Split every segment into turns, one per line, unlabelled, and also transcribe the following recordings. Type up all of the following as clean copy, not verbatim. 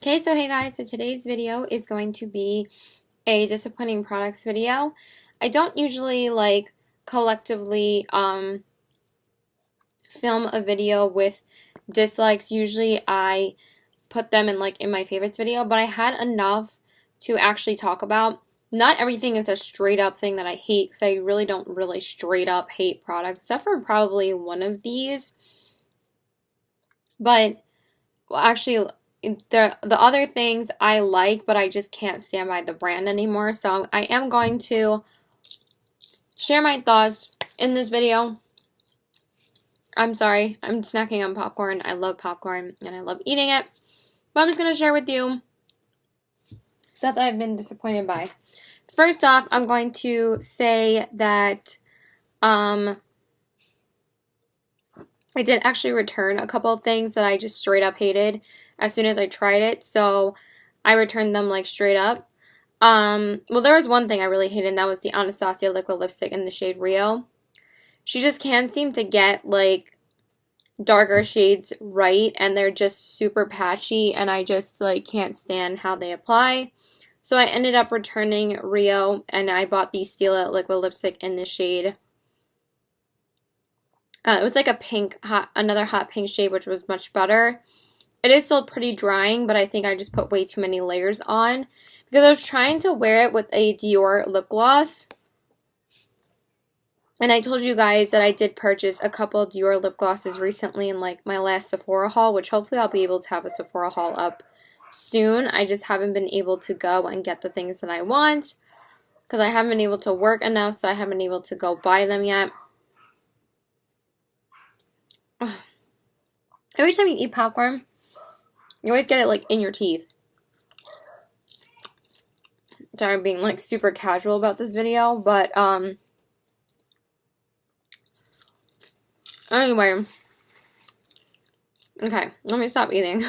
Okay, so hey guys, so today's video is going to be a disappointing products video. I don't usually collectively film a video with dislikes. Usually I put them in in my favorites video, but I had enough to actually talk about. Not everything is a straight up thing that I hate because I really don't really straight up hate products except for probably one of these. But well, actually the other things I like, but I just can't stand by the brand anymore. So I am going to share my thoughts in this video. I'm sorry, I'm snacking on popcorn. I love popcorn and I love eating it. But I'm just going to share with you stuff that I've been disappointed by. First off, I'm going to say that I did actually return a couple of things that I just straight up hated as soon as I tried it, so I returned them straight up. Well, there was one thing I really hated, and that was the Anastasia liquid lipstick in the shade Rio. She just can't seem to get darker shades right, and they're just super patchy, and I just can't stand how they apply. So I ended up returning Rio, and I bought the Steal It liquid lipstick in the shade. It was like a pink, another hot pink shade, which was much better. It is still pretty drying, but I think I just put way too many layers on because I was trying to wear it with a Dior lip gloss. And I told you guys that I did purchase a couple Dior lip glosses recently in my last Sephora haul, which hopefully I'll be able to have a Sephora haul up soon. I just haven't been able to go and get the things that I want because I haven't been able to work enough, so I haven't been able to go buy them yet. Every time you eat popcorn, you always get it in your teeth. Sorry, I'm being super casual about this video, but anyway, okay, let me stop eating.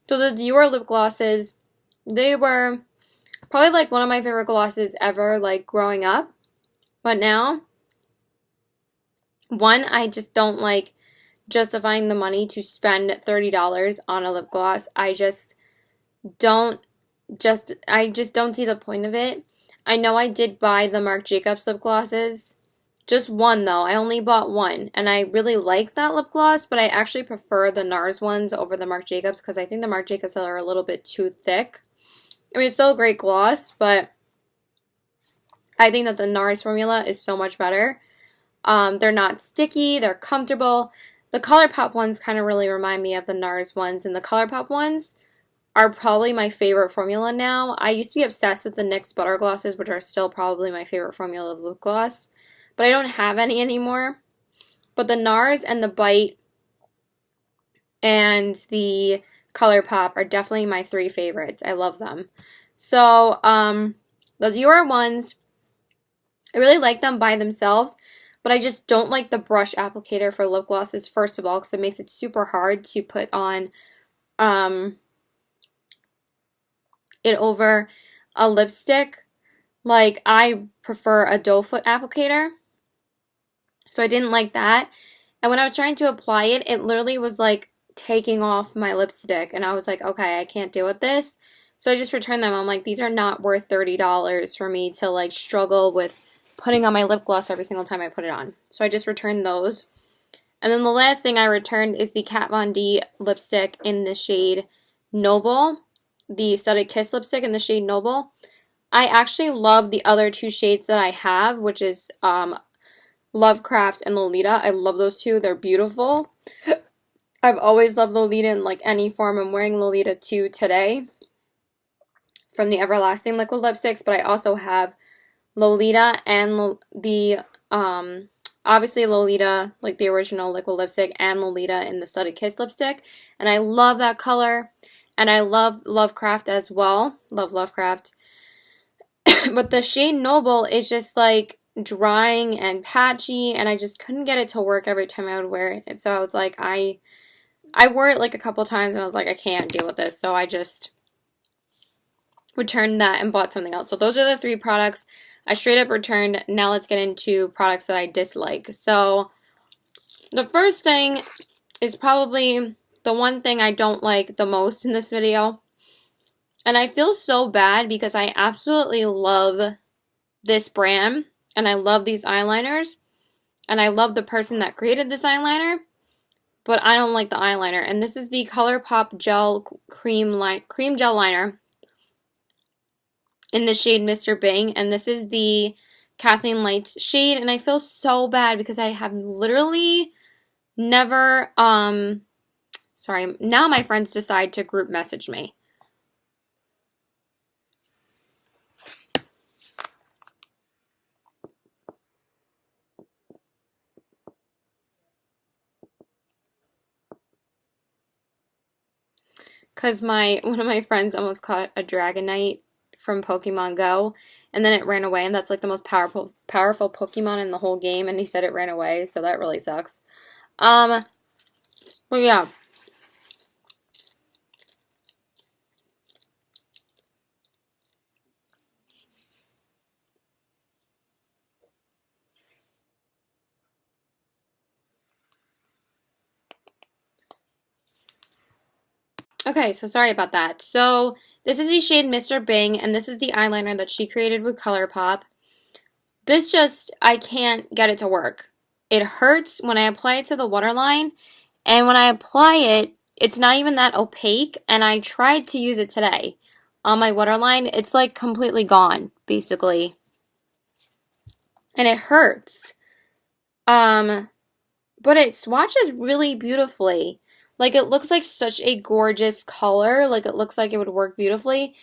So the Dior lip glosses, they were probably one of my favorite glosses ever, growing up, but now, one, I just don't like justifying the money to spend $30 on a lip gloss. I just don't see the point of it. I know I did buy the Marc Jacobs lip glosses. Just one though. I only bought one and I really like that lip gloss, but I actually prefer the NARS ones over the Marc Jacobs because I think the Marc Jacobs are a little bit too thick. I mean, it's still a great gloss, but I think that the NARS formula is so much better. They're not sticky, they're comfortable. The ColourPop ones kind of really remind me of the NARS ones, and the ColourPop ones are probably my favorite formula now. I used to be obsessed with the NYX Butter Glosses, which are still probably my favorite formula of lip gloss, but I don't have any anymore. But the NARS and the Bite and the ColourPop are definitely my three favorites. I love them. So, the Dior ones, I really like them by themselves, but I just don't like the brush applicator for lip glosses, first of all, because it makes it super hard to put on it over a lipstick. I prefer a doe foot applicator, so I didn't like that. And when I was trying to apply it, it literally was taking off my lipstick, and I was like, okay, I can't deal with this. So I just returned them. I'm like, these are not worth $30 for me to struggle with putting on my lip gloss every single time I put it on. So I just returned those. And then the last thing I returned is the Kat Von D lipstick in the shade Noble. The Studded Kiss lipstick in the shade Noble. I actually love the other two shades that I have, which is Lovecraft and Lolita. I love those two. They're beautiful. I've always loved Lolita in any form. I'm wearing Lolita 2 today from the Everlasting liquid lipsticks, but I also have Lolita and obviously Lolita, the original liquid lipstick, and Lolita in the Studded Kiss lipstick. And I love that color. And I love Lovecraft as well. Love Lovecraft. But the shade Noble is just drying and patchy, and I just couldn't get it to work every time I would wear it. And so I was like, I wore it a couple times, and I was like, I can't deal with this. So I just returned that and bought something else. So those are the three products I straight up returned. Now let's get into products that I dislike. So the first thing is probably the one thing I don't like the most in this video. And I feel so bad because I absolutely love this brand and I love these eyeliners and I love the person that created this eyeliner, but I don't like the eyeliner. And this is the ColourPop Gel Cream Gel Liner in the shade Mr. Bing, and this is the Kathleen Lights shade, and I feel so bad because I have literally never, sorry, now my friends decide to group message me. Because one of my friends almost caught a Dragonite from Pokemon Go, and then it ran away, and that's like the most powerful Pokemon in the whole game, and he said it ran away, so that really sucks. But yeah. Okay, so sorry about that. So this is the shade Mr. Bing, and this is the eyeliner that she created with ColourPop. This just, I can't get it to work. It hurts when I apply it to the waterline, and when I apply it, it's not even that opaque, and I tried to use it today on my waterline. It's like completely gone, basically. And it hurts. But it swatches really beautifully. Like, it looks like such a gorgeous color. Like, it looks like it would work beautifully.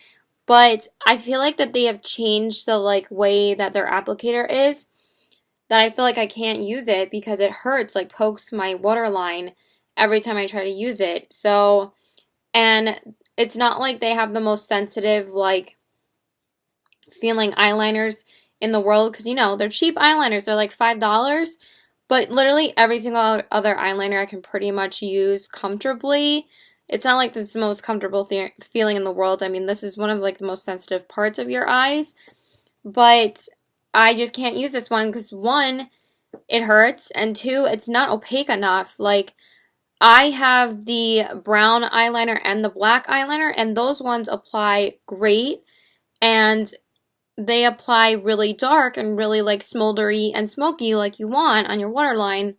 But I feel like that they have changed the, like, way that their applicator is. That I feel like I can't use it because it hurts, like, pokes my waterline every time I try to use it. So, and it's not like they have the most sensitive, like, feeling eyeliners in the world. Because, you know, they're cheap eyeliners. They're like $5. But literally every single other eyeliner I can pretty much use comfortably. It's not like this is the most comfortable feeling in the world. I mean, this is one of like the most sensitive parts of your eyes. But I just can't use this one because one, it hurts, and two, it's not opaque enough. Like, I have the brown eyeliner and the black eyeliner, and those ones apply great. And they apply really dark and really like smoldery and smoky like you want on your waterline.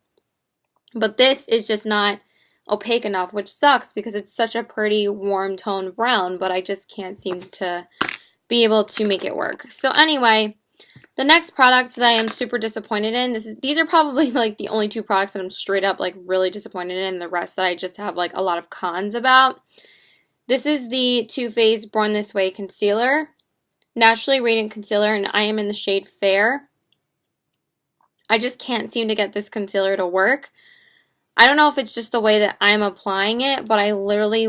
But this is just not opaque enough, which sucks because it's such a pretty warm tone brown, but I just can't seem to be able to make it work. So anyway, the next products that I am super disappointed in, these are probably like the only two products that I'm straight up like really disappointed in, the rest that I just have like a lot of cons about. This is the Too Faced Born This Way Concealer. Naturally Radiant Concealer, and I am in the shade Fair. I just can't seem to get this concealer to work. I don't know if it's just the way that I'm applying it, but I literally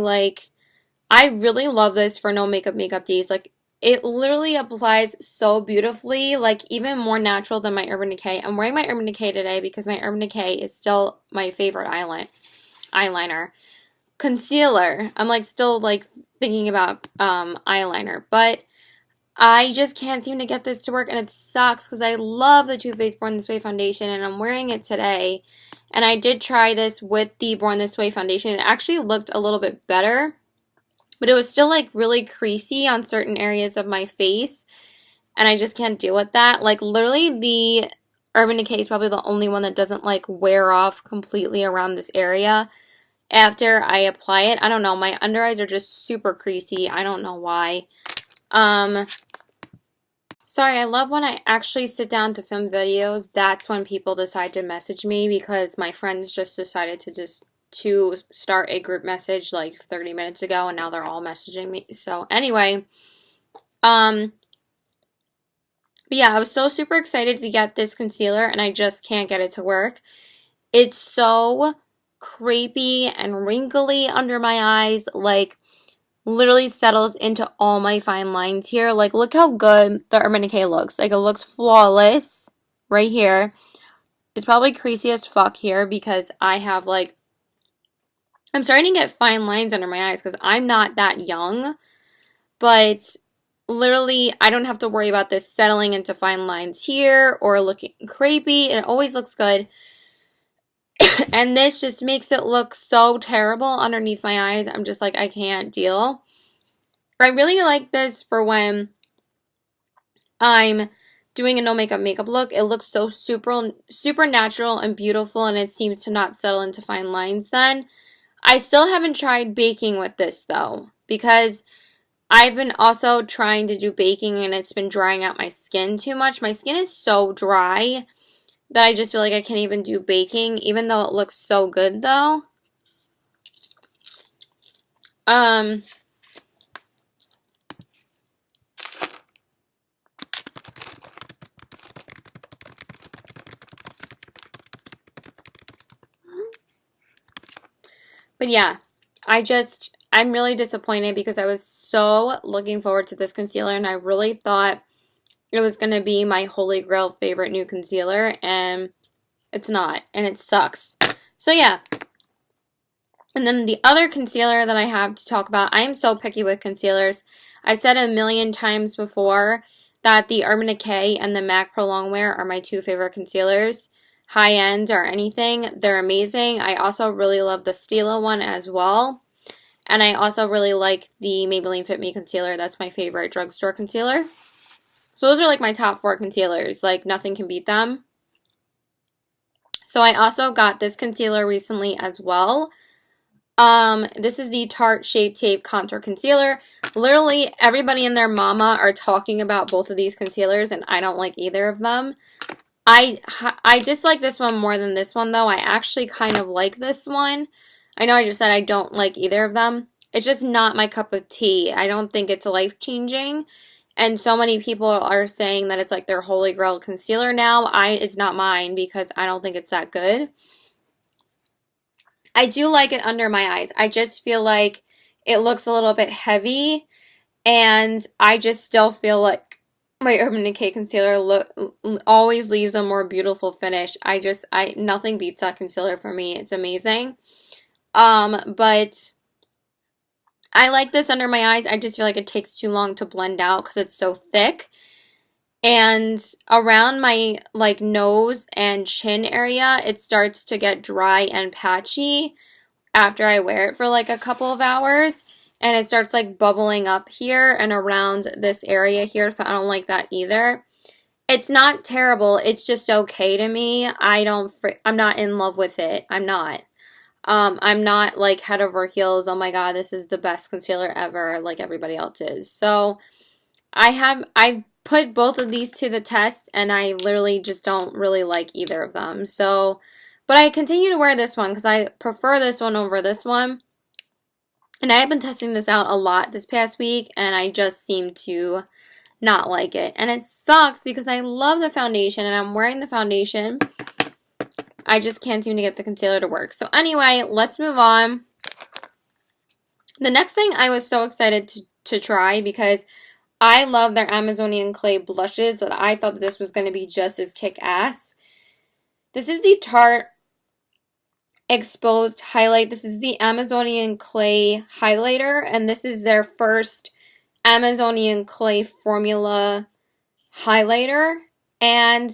I really love this for no makeup days. Like, it literally applies so beautifully, like even more natural than my Urban Decay. I'm wearing my Urban Decay today because my Urban Decay is still my favorite eyeliner. Concealer, I'm like still like thinking about eyeliner, but I just can't seem to get this to work, and it sucks because I love the Too Faced Born This Way foundation, and I'm wearing it today. And I did try this with the Born This Way foundation. It actually looked a little bit better, but it was still like really creasy on certain areas of my face, and I just can't deal with that. Like, literally the Urban Decay is probably the only one that doesn't like wear off completely around this area after I apply it. I don't know, my under eyes are just super creasy. I don't know why. Sorry, I love when I actually sit down to film videos. That's when people decide to message me because my friends just decided to start a group message like 30 minutes ago, and now they're all messaging me. So anyway, but yeah, I was so super excited to get this concealer, and I just can't get it to work. It's so crepey and wrinkly under my eyes, like literally settles into all my fine lines here. Like, look how good the Urban Decay looks. Like, it looks flawless right here. It's probably creasy as fuck here because I have like, I'm starting to get fine lines under my eyes because I'm not that young, but literally I don't have to worry about this settling into fine lines here or looking crepey. It always looks good. And this just makes it look so terrible underneath my eyes. I'm just like, I can't deal. I really like this for when I'm doing a no makeup look. It looks so super natural and beautiful, and it seems to not settle into fine lines then. I still haven't tried baking with this though, because I've been also trying to do baking and it's been drying out my skin too much. My skin is so dry that I just feel like I can't even do baking, even though it looks so good though. But yeah, I'm really disappointed because I was so looking forward to this concealer and I really thought it was going to be my holy grail favorite new concealer, and it's not, and it sucks. So yeah. And then the other concealer that I have to talk about, I am so picky with concealers. I've said a million times before that the Urban Decay and the MAC Pro Longwear are my two favorite concealers. High end or anything, they're amazing. I also really love the Stila one as well. And I also really like the Maybelline Fit Me concealer. That's my favorite drugstore concealer. So those are like my top 4 concealers. Like nothing can beat them. So I also got this concealer recently as well. This is the Tarte Shape Tape Contour Concealer. Literally everybody and their mama are talking about both of these concealers and I don't like either of them. I dislike this one more than this one though. I actually kind of like this one. I know I just said I don't like either of them. It's just not my cup of tea. I don't think it's life-changing. And so many people are saying that it's like their holy grail concealer now. It's not mine because I don't think it's that good. I do like it under my eyes. I just feel like it looks a little bit heavy, and I just still feel like my Urban Decay concealer always leaves a more beautiful finish. Nothing beats that concealer for me. It's amazing. But I like this under my eyes. I just feel like it takes too long to blend out because it's so thick. And around my like nose and chin area, it starts to get dry and patchy after I wear it for like a couple of hours. And it starts like bubbling up here and around this area here, so I don't like that either. It's not terrible, it's just okay to me. I'm not in love with it. I'm not. I'm not like head over heels, oh my god, this is the best concealer ever, like everybody else is. So I've put both of these to the test and I literally just don't really like either of them. So, but I continue to wear this one because I prefer this one over this one. And I have been testing this out a lot this past week and I just seem to not like it. And it sucks because I love the foundation and I'm wearing the foundation. I just can't seem to get the concealer to work. So anyway, let's move on. The next thing I was so excited to try because I love their Amazonian Clay blushes that I thought that this was going to be just as kick-ass. This is the Tarte Exposed Highlight. This is the Amazonian Clay highlighter, and this is their first Amazonian Clay formula highlighter. And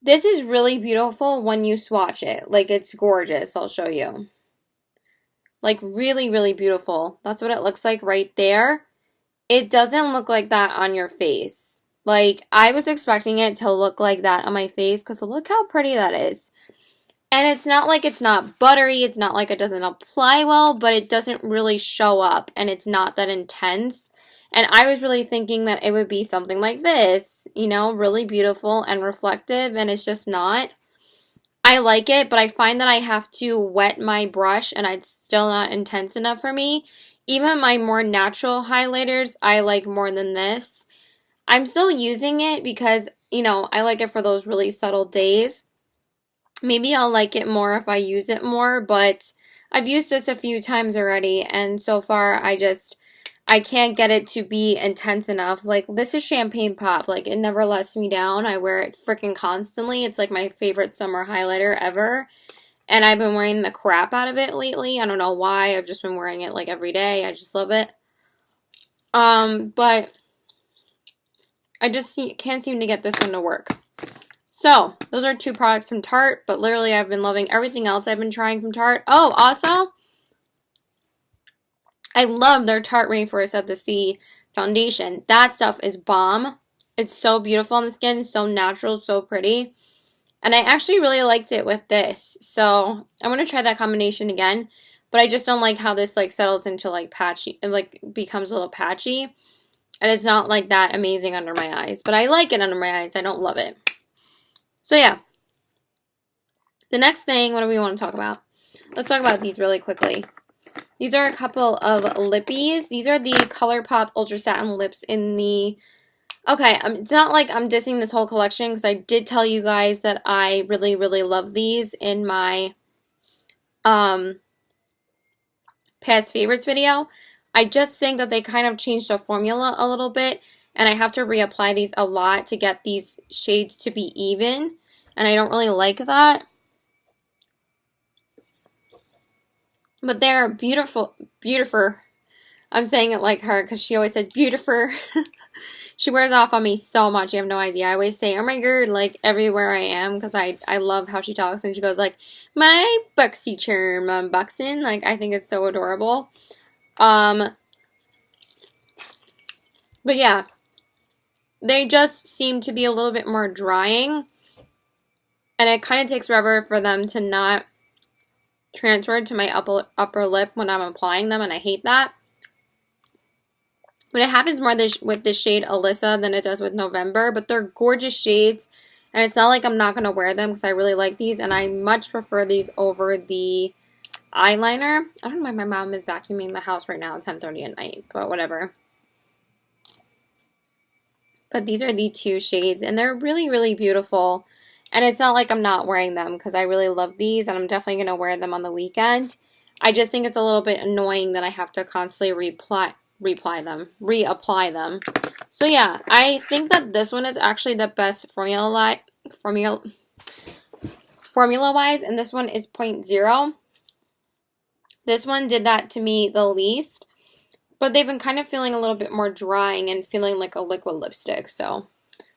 this is really beautiful when you swatch it. Like, it's gorgeous. I'll show you. Like, really, really beautiful. That's what it looks like right there. It doesn't look like that on your face. Like, I was expecting it to look like that on my face because look how pretty that is. And it's not like it's not buttery, it's not like it doesn't apply well, but it doesn't really show up and it's not that intense. And I was really thinking that it would be something like this, you know, really beautiful and reflective, and it's just not. I like it, but I find that I have to wet my brush and it's still not intense enough for me. Even my more natural highlighters, I like more than this. I'm still using it because, you know, I like it for those really subtle days. Maybe I'll like it more if I use it more, but I've used this a few times already, and so far I can't get it to be intense enough. Like, this is Champagne Pop. Like, it never lets me down. I wear it freaking constantly. It's like my favorite summer highlighter ever. And I've been wearing the crap out of it lately. I don't know why. I've just been wearing it like every day. I just love it. But I just can't seem to get this one to work. So, those are 2 products from Tarte, but literally I've been loving everything else I've been trying from Tarte. Oh, also, I love their Tarte Rainforest of the Sea foundation. That stuff is bomb. It's so beautiful on the skin, so natural, so pretty. And I actually really liked it with this. So, I'm going to try that combination again. But I just don't like how this like settles into like patchy, it like becomes a little patchy. And it's not like that amazing under my eyes. But I like it under my eyes. I don't love it. So yeah. The next thing, what do we want to talk about? Let's talk about these really quickly. These are a couple of lippies. These are the ColourPop Ultra Satin lips in the... Okay, it's not like I'm dissing this whole collection because I did tell you guys that I really, really love these in my past favorites video. I just think that they kind of changed the formula a little bit, and I have to reapply these a lot to get these shades to be even, and I don't really like that. But they're beautiful, beautiful. I'm saying it like her because she always says beautiful. She wears off on me so much, you have no idea. I always say, oh my god, like everywhere I am because I love how she talks, and she goes like, my Buxy charm unboxing. Like, I think it's so adorable. But yeah, they just seem to be a little bit more drying, and it kind of takes forever for them to not transfer to my upper lip when I'm applying them, and I hate that. But it happens more with the shade Alyssa than it does with November, but they're gorgeous shades, and it's not like I'm not going to wear them because I really like these, and I much prefer these over the eyeliner. I don't know why my mom is vacuuming the house right now at 10:30 at night, but whatever. But these are the 2 shades, and they're really, really beautiful. And it's not like I'm not wearing them because I really love these, and I'm definitely going to wear them on the weekend. I just think it's a little bit annoying that I have to constantly reapply them. So yeah, I think that this one is actually the best formula-wise, and this one is 0.0. This one did that to me the least, but they've been kind of feeling a little bit more drying and feeling like a liquid lipstick, so.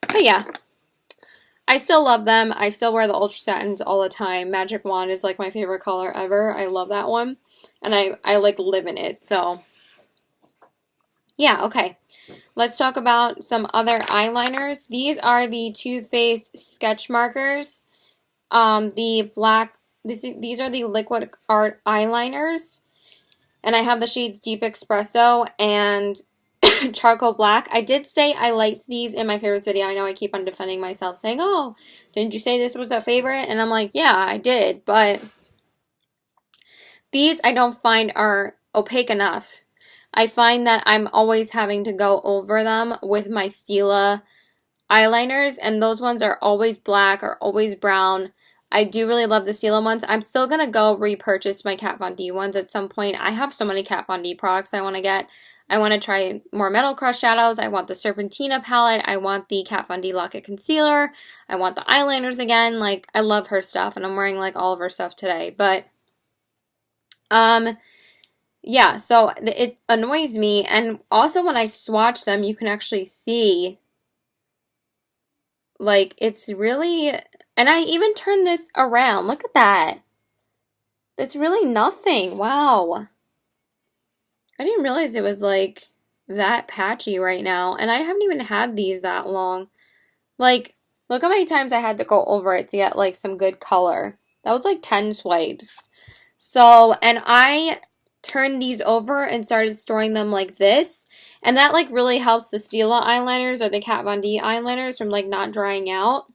But yeah, I still love them. I still wear the Ultra Satins all the time. Magic Wand is like my favorite color ever. I love that one, and I like live in it, so. Yeah, okay. Let's talk about some other eyeliners. These are the Too Faced sketch markers. The black, these are the liquid art eyeliners. And I have the shades Deep Espresso and Charcoal Black. I did say I liked these in my favorites video. I know I keep on defending myself saying, oh, didn't you say this was a favorite? And I'm like, yeah, I did. But these I don't find are opaque enough. I find that I'm always having to go over them with my Stila eyeliners, and those ones are always black or always brown. I do really love the Stila ones. I'm still going to go repurchase my Kat Von D ones at some point. I have so many Kat Von D products I want to get. I want to try more Metal Crush shadows. I want the Serpentina palette. I want the Kat Von D Lock-It Concealer. I want the eyeliners again. Like, I love her stuff, and I'm wearing like all of her stuff today. But, yeah, so it annoys me, and also when I swatch them, you can actually see, like, it's really, and I even turned this around. Look at that. It's really nothing. Wow. I didn't realize it was, like, that patchy right now, and I haven't even had these that long. Like, look how many times I had to go over it to get, like, some good color. That was, like, 10 swipes. So, and I turned these over and started storing them like this, and that like really helps the Stila eyeliners or the Kat Von D eyeliners from like not drying out.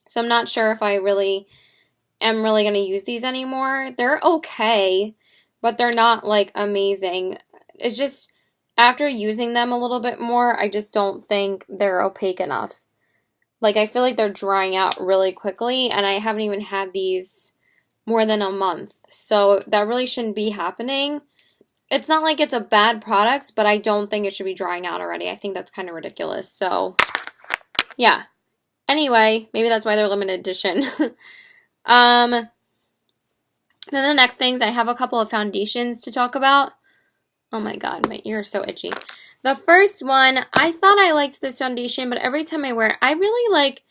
So I'm not sure if I really am going to use these anymore. They're okay, but they're not like amazing. It's just after using them a little bit more, I just don't think they're opaque enough. Like, I feel like they're drying out really quickly, and I haven't even had these more than a month. So that really shouldn't be happening. It's not like it's a bad product, but I don't think it should be drying out already. I think that's kind of ridiculous. So, yeah. Anyway, maybe that's why they're limited edition. Then the next things, I have a couple of foundations to talk about. Oh my god, my ear is so itchy. The first one, I thought I liked this foundation, but every time I wear it, I really like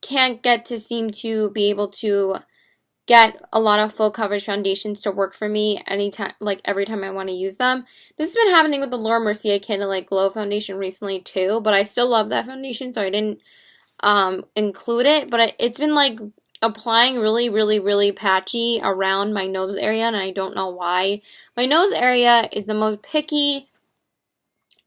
can't get to seem to be able to get a lot of full coverage foundations to work for me anytime, like every time I want to use them. This has been happening with the Laura Mercier Candlelight Glow foundation recently too, but I still love that foundation, so I didn't include it. But it's been like applying really patchy around my nose area, and I don't know why. My nose area is the most picky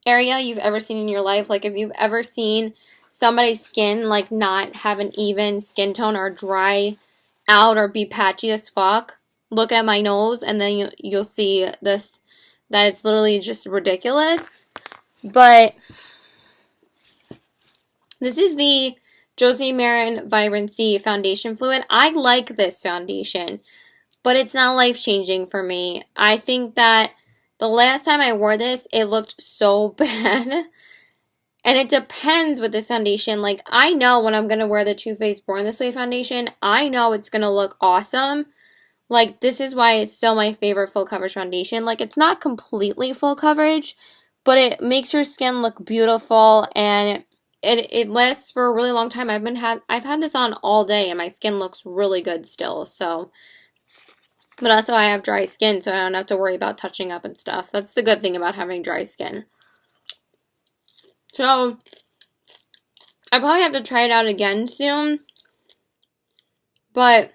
area you've ever seen in your life. Like if you've ever seen somebody's skin like not have an even skin tone or dry out or be patchy as fuck, look at my nose and then you'll see this, that it's literally just ridiculous. But this is the Josie Marin Vibrancy Foundation Fluid. I like this foundation, but it's not life-changing for me. I think that the last time I wore this, it looked so bad. And it depends with this foundation. Like, I know when I'm going to wear the Too Faced Born This Way foundation, I know it's going to look awesome. Like, this is why it's still my favorite full coverage foundation. Like, it's not completely full coverage, but it makes your skin look beautiful, and it lasts for a really long time. I've had this on all day, and my skin looks really good still, so. But also I have dry skin, so I don't have to worry about touching up and stuff. That's the good thing about having dry skin. So, I probably have to try it out again soon, but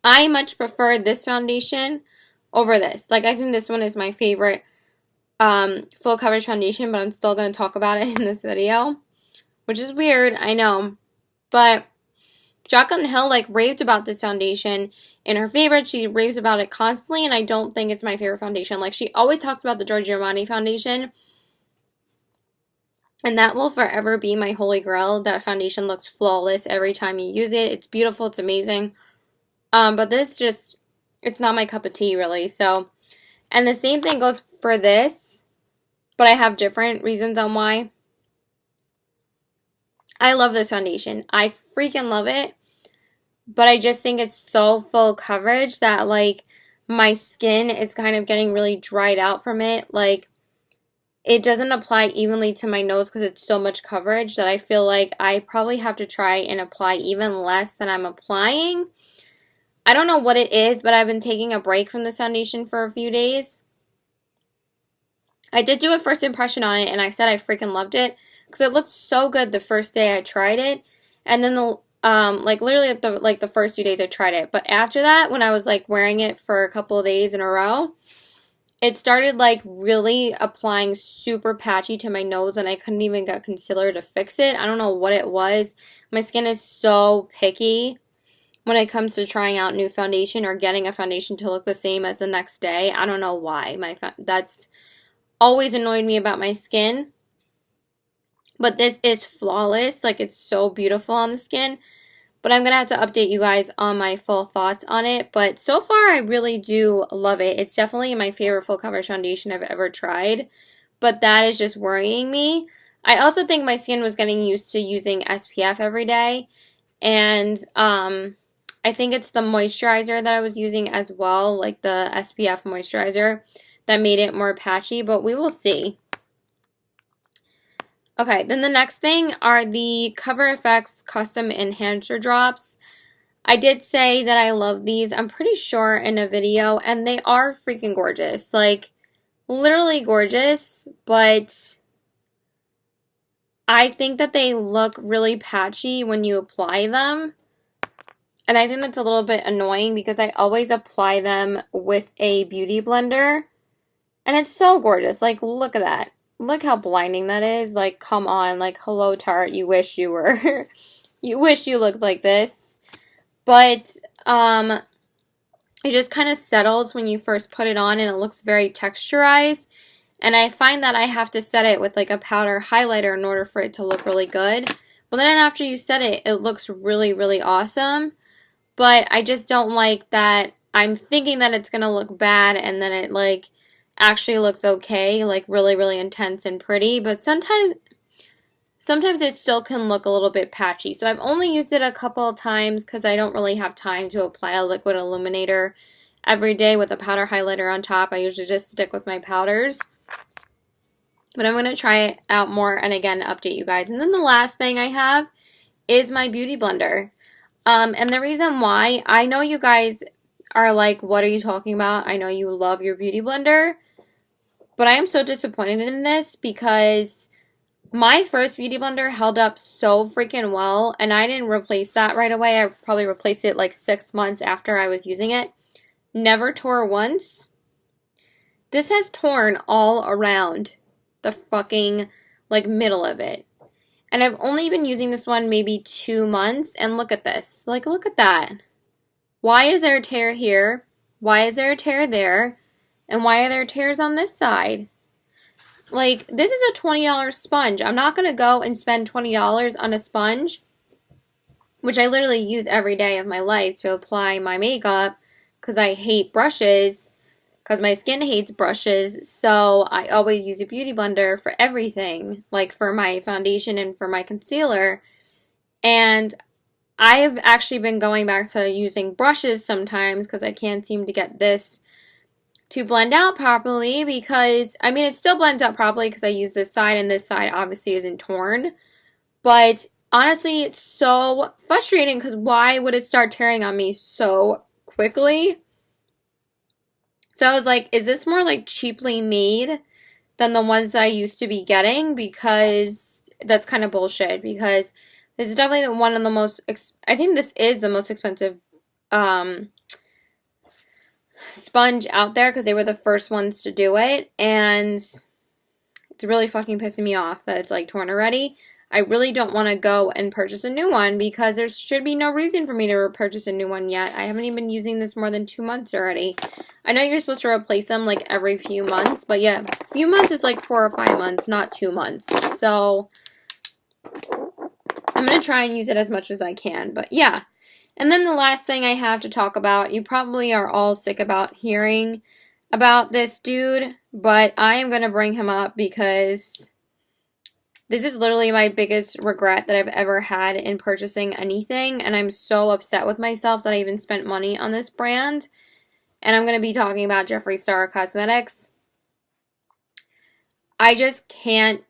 I much prefer this foundation over this. Like, I think this one is my favorite full coverage foundation, but I'm still going to talk about it in this video, which is weird, I know, but Jaclyn Hill, like, raved about this foundation in her favorite. She raves about it constantly, and I don't think it's my favorite foundation. Like, she always talks about the Giorgio Armani foundation, and that will forever be my holy grail. That foundation looks flawless every time you use it. It's beautiful. It's amazing. But this just, it's not my cup of tea, really. So, and the same thing goes for this, but I have different reasons on why. I love this foundation. I freaking love it. But I just think it's so full coverage that, like, my skin is kind of getting really dried out from it. Like, it doesn't apply evenly to my nose because it's so much coverage that I feel like I probably have to try and apply even less than I'm applying. I don't know what it is, but I've been taking a break from this foundation for a few days. I did do a first impression on it, and I said I freaking loved it because it looked so good the first day I tried it. And then like literally at the first 2 days I tried it. But after that, when I was like wearing it for a couple of days in a row, it started like really applying super patchy to my nose, and I couldn't even get concealer to fix it. I don't know what it was. My skin is so picky when it comes to trying out new foundation or getting a foundation to look the same as the next day. I don't know why. That's always annoyed me about my skin. But this is flawless. Like, it's so beautiful on the skin. But I'm going to have to update you guys on my full thoughts on it. But so far, I really do love it. It's definitely my favorite full coverage foundation I've ever tried. But that is just worrying me. I also think my skin was getting used to using SPF every day. And I think it's the moisturizer that I was using as well. Like the SPF moisturizer that made it more patchy. But we will see. Okay, then the next thing are the Cover FX Custom Enhancer Drops. I did say that I love these, I'm pretty sure, in a video, and they are freaking gorgeous. Like, literally gorgeous, but I think that they look really patchy when you apply them. And I think that's a little bit annoying because I always apply them with a beauty blender. And it's so gorgeous. Like, look at that. Look how blinding that is. Like, come on. Like, hello, Tarte. You wish you were. You wish you looked like this. But, it just kind of settles when you first put it on, and it looks very texturized. And I find that I have to set it with, like, a powder highlighter in order for it to look really good. But then after you set it, it looks really, really awesome. But I just don't like that I'm thinking that it's going to look bad, and then it, like, actually looks okay, like really, really intense and pretty, but sometimes it still can look a little bit patchy. So I've only used it a couple of times because I don't really have time to apply a liquid illuminator every day with a powder highlighter on top. I usually just stick with my powders. But I'm going to try it out more and again update you guys. And then the last thing I have is my beauty blender. And the reason why, I know you guys are like, what are you talking about? I know you love your beauty blender. But I am so disappointed in this because my first beauty blender held up so freaking well. And I didn't replace that right away. I probably replaced it like 6 months after I was using it. Never tore once. This has torn all around the fucking like middle of it. And I've only been using this one maybe 2 months, and look at this. Like, look at that. Why is there a tear here? Why is there a tear there? And why are there tears on this side? Like, this is a $20 sponge. I'm not going to go and spend $20 on a sponge, which I literally use every day of my life to apply my makeup because I hate brushes. Because my skin hates brushes, so I always use a beauty blender for everything, like for my foundation and for my concealer. And I have actually been going back to using brushes sometimes because I can't seem to get this to blend out properly because, I mean, it still blends out properly because I use this side and this side obviously isn't torn. But honestly, it's so frustrating because why would it start tearing on me so quickly? So I was like, is this more like cheaply made than the ones I used to be getting? Because that's kind of bullshit. Because this is definitely one of the most, I think this is the most expensive sponge out there because they were the first ones to do it. And it's really fucking pissing me off that it's like torn already. I really don't want to go and purchase a new one because there should be no reason for me to purchase a new one yet. I haven't even been using this more than 2 months already. I know you're supposed to replace them like every few months, but yeah, a few months is like 4 or 5 months, not 2 months. So I'm going to try and use it as much as I can, but yeah. And then the last thing I have to talk about, you probably are all sick about hearing about this dude, but I am going to bring him up because this is literally my biggest regret that I've ever had in purchasing anything, and I'm so upset with myself that I even spent money on this brand. And I'm going to be talking about Jeffree Star Cosmetics. I just can't,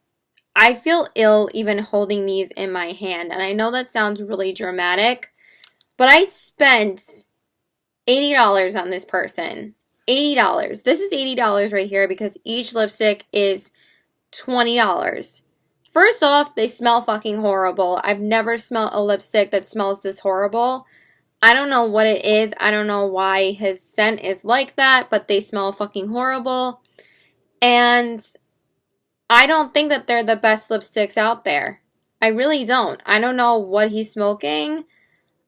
I feel ill even holding these in my hand, and I know that sounds really dramatic, but I spent $80 on this person. $80. This is $80 right here because each lipstick is $20. First off, they smell fucking horrible. I've never smelled a lipstick that smells this horrible. I don't know what it is. I don't know why his scent is like that, but they smell fucking horrible. And I don't think that they're the best lipsticks out there. I really don't. I don't know what he's smoking.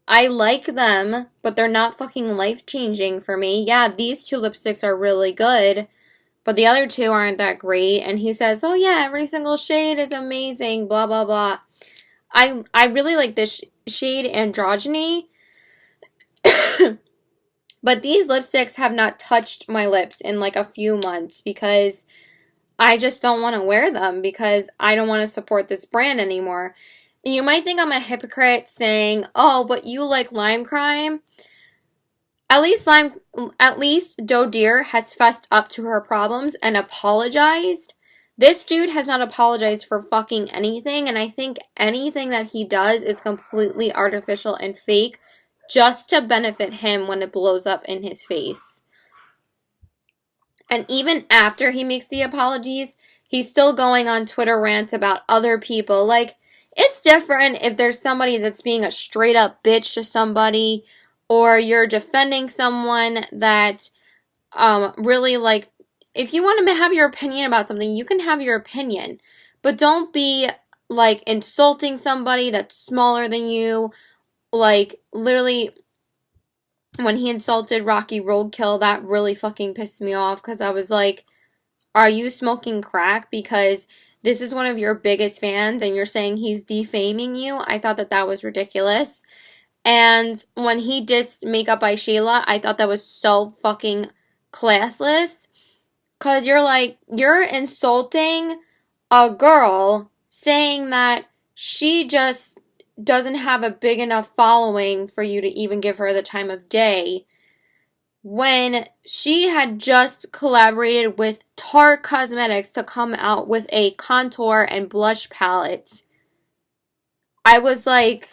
I like them, but they're not fucking life-changing for me. Yeah, these 2 lipsticks are really good, but the other 2 aren't that great. And he says, oh yeah, every single shade is amazing, blah, blah, blah. I really like this shade Androgyny. But these lipsticks have not touched my lips in like a few months because I just don't want to wear them because I don't want to support this brand anymore. And you might think I'm a hypocrite saying, oh, but you like Lime Crime. At least Doce has fessed up to her problems and apologized. This dude has not apologized for fucking anything, and I think anything that he does is completely artificial and fake just to benefit him when it blows up in his face. And even after he makes the apologies, he's still going on Twitter rants about other people. Like, it's different if there's somebody that's being a straight up bitch to somebody, or you're defending someone that really, like, if you want to have your opinion about something, you can have your opinion. But don't be, like, insulting somebody that's smaller than you. Like, literally, when he insulted Rocky Roadkill, that really fucking pissed me off. Because I was like, are you smoking crack? Because this is one of your biggest fans and you're saying he's defaming you. I thought that that was ridiculous. And when he dissed Makeup by Sheila, I thought that was so fucking classless. Because you're like, you're insulting a girl saying that she just doesn't have a big enough following for you to even give her the time of day when she had just collaborated with Tarte Cosmetics to come out with a contour and blush palette. I was like,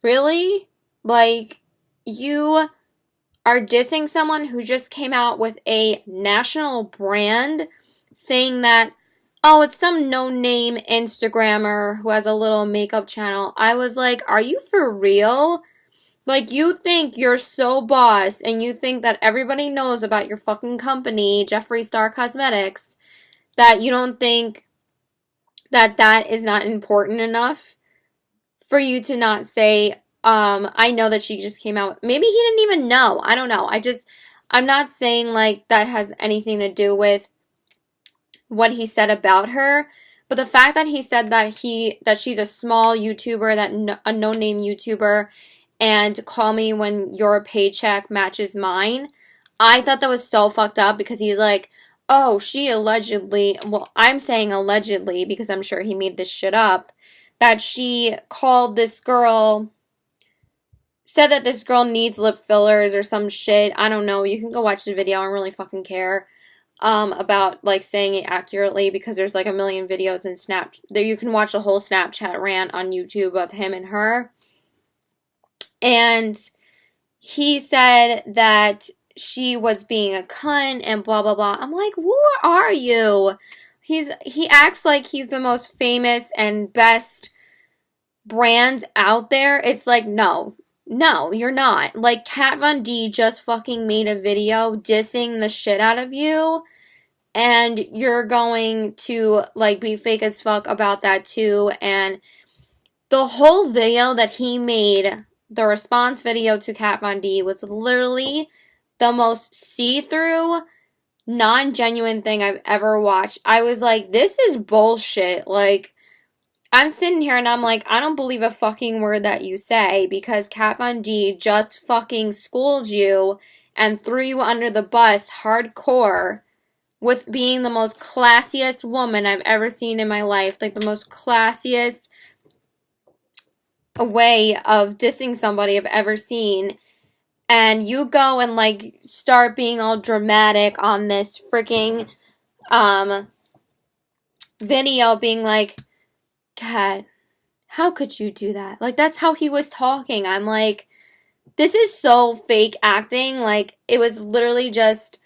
really? Like, you are dissing someone who just came out with a national brand saying that, oh, it's some no-name Instagrammer who has a little makeup channel. I was like, are you for real? Like, you think you're so boss and you think that everybody knows about your fucking company, Jeffree Star Cosmetics, that you don't think that that is not important enough for you to not say, I know that she just came out. Maybe he didn't even know. I don't know. I'm not saying like that has anything to do with what he said about her, but the fact that he said that she's a small YouTuber, a no-name YouTuber, and call me when your paycheck matches mine, I thought that was so fucked up because he's like, oh, she allegedly, well, I'm saying allegedly because I'm sure he made this shit up, that she called this girl, said that this girl needs lip fillers or some shit. I don't know. You can go watch the video. I don't really fucking care about like saying it accurately because there's like a million videos in Snap. There you can watch a whole Snapchat rant on YouTube of him and her. And he said that she was being a cunt and blah blah blah. I'm like, who are you? He acts like he's the most famous and best brand out there. It's like, no, you're not. Like, Kat Von D just fucking made a video dissing the shit out of you, and you're going to like be fake as fuck about that too. And the whole video that he made, the response video to Kat Von D, was literally the most see-through, non-genuine thing I've ever watched. I was like, this is bullshit. Like, I'm sitting here and I'm like, I don't believe a fucking word that you say because Kat Von D just fucking schooled you and threw you under the bus hardcore with being the most classiest woman I've ever seen in my life. Like, the most classiest way of dissing somebody I've ever seen. And you go and like start being all dramatic on this freaking video being like, Kat, how could you do that? Like, that's how he was talking. I'm like, this is so fake acting. Like, it was literally just,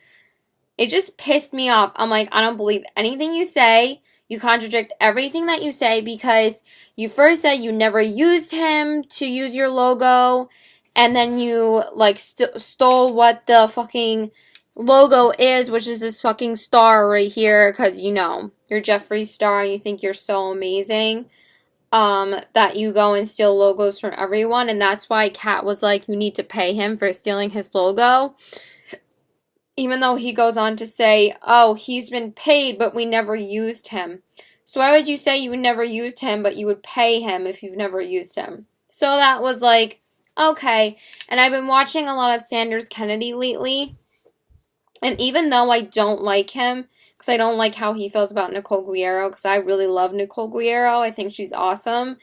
it just pissed me off. I'm like, I don't believe anything you say. You contradict everything that you say because you first said you never used him to use your logo, and then you like stole what the fucking logo is, which is this fucking star right here, because you know you're Jeffree Star and you think you're so amazing, that you go and steal logos from everyone. And that's why Kat was like, you need to pay him for stealing his logo, even though he goes on to say, oh, he's been paid but we never used him. So why would you say you never used him but you would pay him if you've never used him? So that was like, okay. And I've been watching a lot of Sanders Kennedy lately, and even though I don't like him, because I don't like how he feels about Nicole Guerrero, because I really love Nicole Guerrero, I think she's awesome,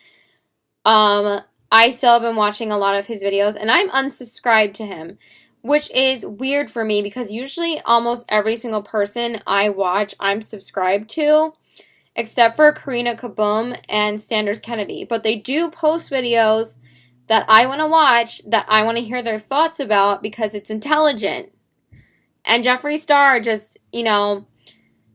I still have been watching a lot of his videos, and I'm unsubscribed to him, which is weird for me, because usually almost every single person I watch, I'm subscribed to, except for Karina Kaboom and Sanders Kennedy, but they do post videos that I want to watch, that I want to hear their thoughts about, because it's intelligent. And Jeffree Star just, you know,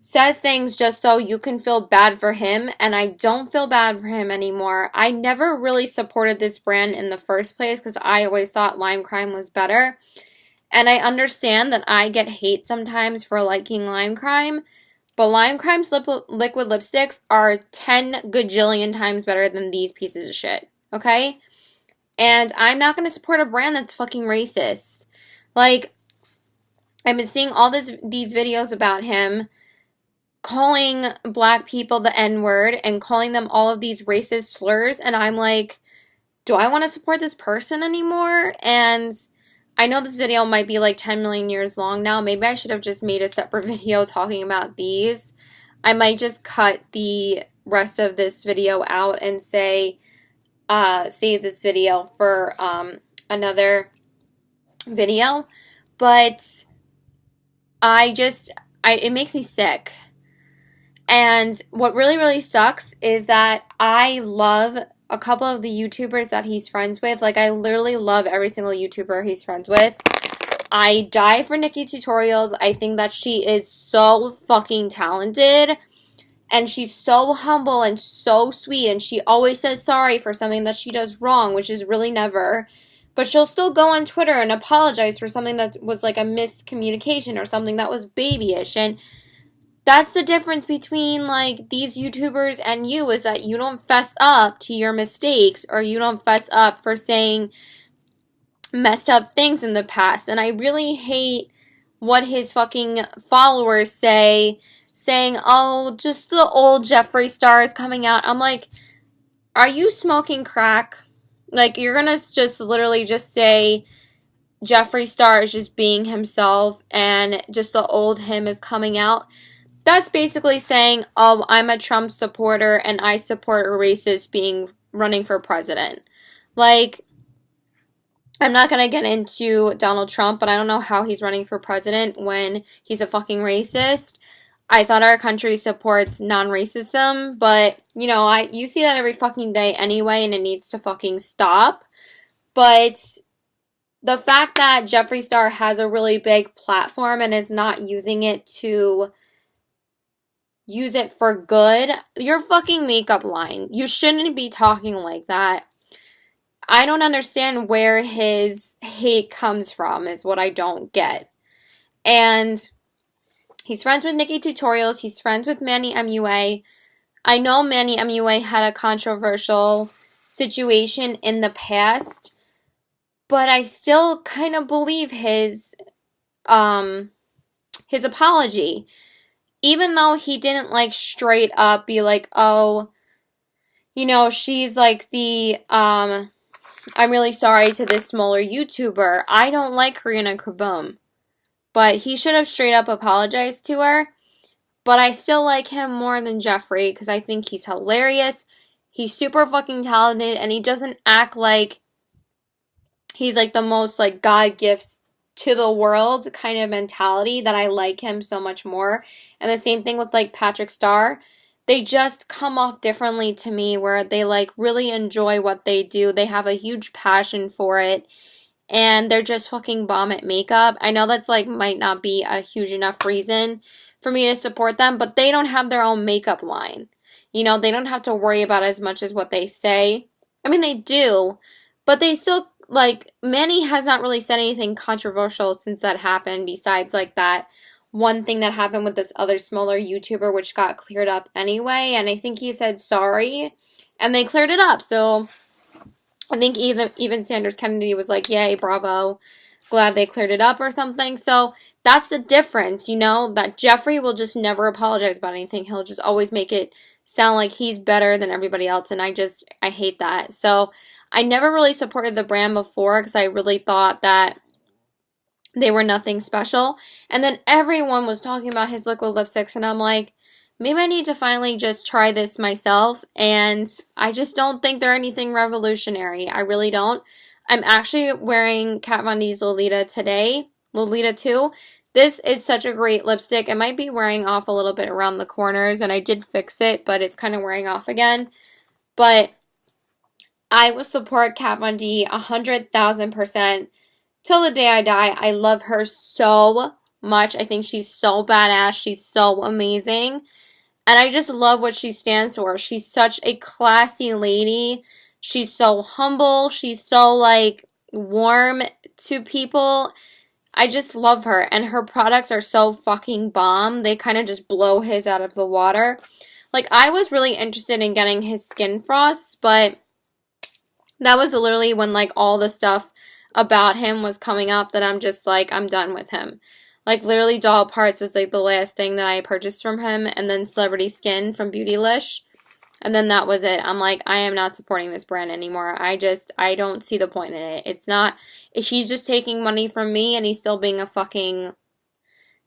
says things just so you can feel bad for him, and I don't feel bad for him anymore. I never really supported this brand in the first place because I always thought Lime Crime was better. And I understand that I get hate sometimes for liking Lime Crime, but Lime Crime's liquid lipsticks are 10 gajillion times better than these pieces of shit, okay? And I'm not going to support a brand that's fucking racist. Like, I've been seeing all these videos about him calling black people the N-word and calling them all of these racist slurs, and I'm like, do I want to support this person anymore? And I know this video might be like 10 million years long now. Maybe I should have just made a separate video talking about these. I might just cut the rest of this video out and say, save this video for another video. But I it makes me sick. And what really, really sucks is that I love a couple of the YouTubers that he's friends with. Like, I literally love every single YouTuber he's friends with. I die for Nikki Tutorials. I think that she is so fucking talented. And she's so humble and so sweet. And she always says sorry for something that she does wrong, which is really never. But she'll still go on Twitter and apologize for something that was like a miscommunication or something that was babyish. And that's the difference between like these YouTubers and you, is that you don't fess up to your mistakes, or you don't fess up for saying messed up things in the past. And I really hate what his fucking followers say, saying, oh, just the old Jeffree Star is coming out. I'm like, are you smoking crack? Like, you're gonna just literally just say Jeffree Star is just being himself and just the old him is coming out? That's basically saying, oh, I'm a Trump supporter and I support a racist being running for president. Like, I'm not going to get into Donald Trump, but I don't know how he's running for president when he's a fucking racist. I thought our country supports non-racism, but, you know, you see that every fucking day anyway, and it needs to fucking stop. But the fact that Jeffree Star has a really big platform and is not using it to use it for good, your fucking makeup line. You shouldn't be talking like that. I don't understand where his hate comes from, is what I don't get. And he's friends with Nikki Tutorials. He's friends with Manny MUA. I know Manny MUA had a controversial situation in the past, but I still kind of believe his apology. Even though he didn't, like, straight up be like, oh, you know, she's like the, I'm really sorry to this smaller YouTuber. I don't like Karina Kaboom. But he should have straight up apologized to her. But I still like him more than Jeffree, because I think he's hilarious. He's super fucking talented, and he doesn't act like he's, like, the most, like, God gifts to the world kind of mentality that I like him so much more. And the same thing with, like, Patrick Star. They just come off differently to me, where they, like, really enjoy what they do. They have a huge passion for it. And they're just fucking bomb at makeup. I know that's, like, might not be a huge enough reason for me to support them, but they don't have their own makeup line. You know, they don't have to worry about as much as what they say. I mean, they do, but they still, like, Manny has not really said anything controversial since that happened, besides, like, that one thing that happened with this other smaller YouTuber, which got cleared up anyway, and I think he said sorry, and they cleared it up. So I think even Sanders Kennedy was like, yay, bravo, glad they cleared it up or something. So that's the difference, you know, that Jeffree will just never apologize about anything. He'll just always make it sound like he's better than everybody else, and I hate that. So I never really supported the brand before, because I really thought that they were nothing special. And then everyone was talking about his liquid lipsticks, and I'm like, maybe I need to finally just try this myself. And I just don't think they're anything revolutionary. I really don't. I'm actually wearing Kat Von D's Lolita today. Lolita 2. This is such a great lipstick. It might be wearing off a little bit around the corners, and I did fix it, but it's kind of wearing off again. But I will support Kat Von D 100,000% till the day I die. I love her so much. I think she's so badass. She's so amazing. And I just love what she stands for. She's such a classy lady. She's so humble. She's so, like, warm to people. I just love her. And her products are so fucking bomb. They kind of just blow his out of the water. Like, I was really interested in getting his Skin Frost, but that was literally when, like, all the stuff about him was coming up that I'm just like, I'm done with him. Like, literally, Doll Parts was, like, the last thing that I purchased from him, and then Celebrity Skin from Beautylish, and then that was it. I'm like, I am not supporting this brand anymore. I don't see the point in it. It's not, he's just taking money from me, and he's still being a fucking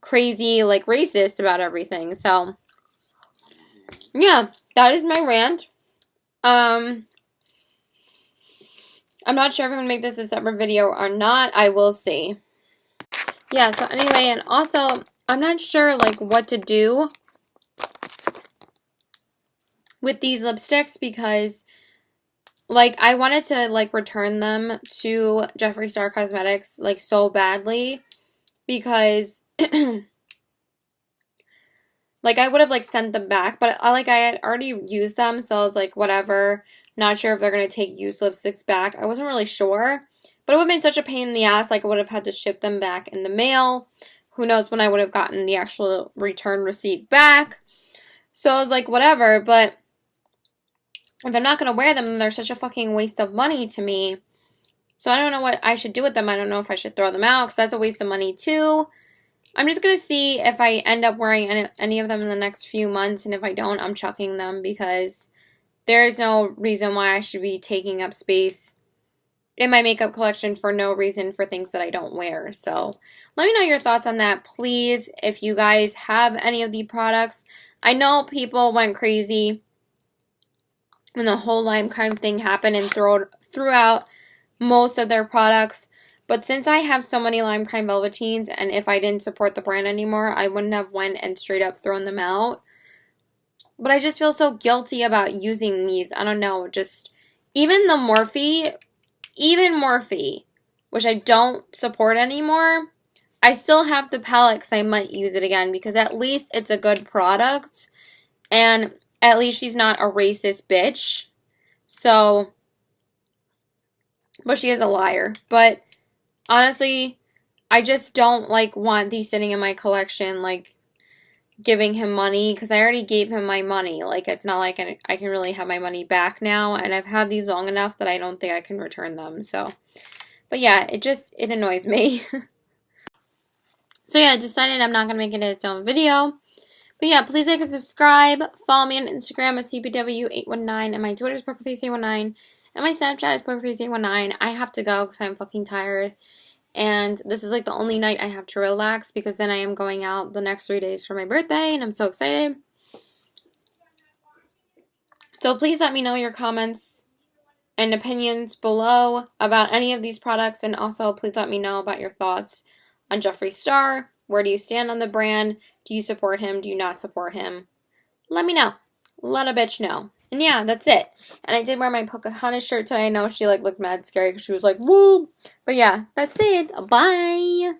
crazy, like, racist about everything. So, yeah, that is my rant. I'm not sure if I'm going to make this a separate video or not. I will see. Yeah, so anyway, and also, I'm not sure, like, what to do with these lipsticks because, like, I wanted to, like, return them to Jeffree Star Cosmetics, like, so badly because, like, I would have, like, sent them back, but, like, I had already used them, so I was like, whatever. Not sure if they're going to take used lipsticks back. I wasn't really sure, but it would have been such a pain in the ass, like, I would have had to ship them back in the mail. Who knows when I would have gotten the actual return receipt back. So I was like, whatever, but if I'm not going to wear them, then they're such a fucking waste of money to me. So I don't know what I should do with them. I don't know if I should throw them out because that's a waste of money too. I'm just going to see if I end up wearing any of them in the next few months, and if I don't, I'm chucking them because there is no reason why I should be taking up space in my makeup collection for no reason for things that I don't wear. So let me know your thoughts on that, please, if you guys have any of the products. I know people went crazy when the whole lime crime thing happened and threw out most of their products. But since I have so many lime crime velveteens, and if I didn't support the brand anymore, I wouldn't have went and straight up thrown them out. But I just feel so guilty about using these. I don't know, just even the Morphe, which I don't support anymore, I still have the palette because I might use it again because at least it's a good product and at least she's not a racist bitch. So, but she is a liar. But honestly, I just don't, like, want these sitting in my collection, like, giving him money, because I already gave him my money. Like, it's not like I can really have my money back now, and I've had these long enough that I don't think I can return them, so. But yeah, it annoys me. So yeah, I decided I'm not going to make it its own video. But yeah, please like and subscribe. Follow me on Instagram at CPW819, and my Twitter is PokerFace819, and my Snapchat is PokerFace819. I have to go because I'm fucking tired. And this is like the only night I have to relax because then I am going out the next 3 days for my birthday and I'm so excited. So please let me know your comments and opinions below about any of these products, and also please let me know about your thoughts on Jeffree Star. Where do you stand on the brand? Do you support him? Do you not support him? Let me know. Let a bitch know. And yeah, that's it. And I did wear my Pocahontas shirt today. I know she, like, looked mad scary because she was like, woo. But yeah, that's it. Bye.